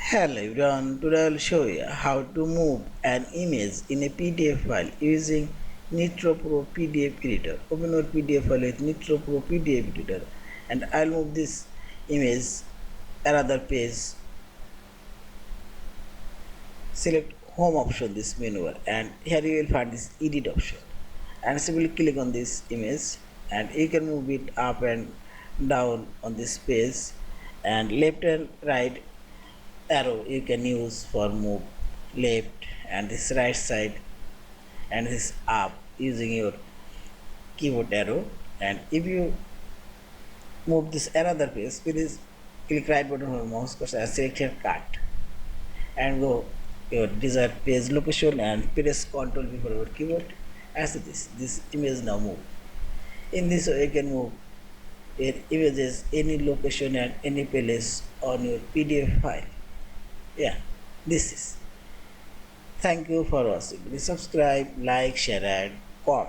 Hello everyone, today I will show you how to move an image in a PDF file using Nitro Pro PDF Editor. Open your PDF file with Nitro Pro PDF Editor and I will move this image another page. Select home option this menu bar and here you will find this edit option and simply click on this image and you can move it up and down on this page and left and right arrow you can use for move left and this right side and this up using your keyboard arrow. And if you move this another page, please click right button on mouse cursor and select here cut and go your desired page location and press Ctrl V for your keyboard. As this image now move. In this way you can move your images any location and any place on your PDF file. Yeah, this is. Thank you for watching. Please subscribe, like, share and comment.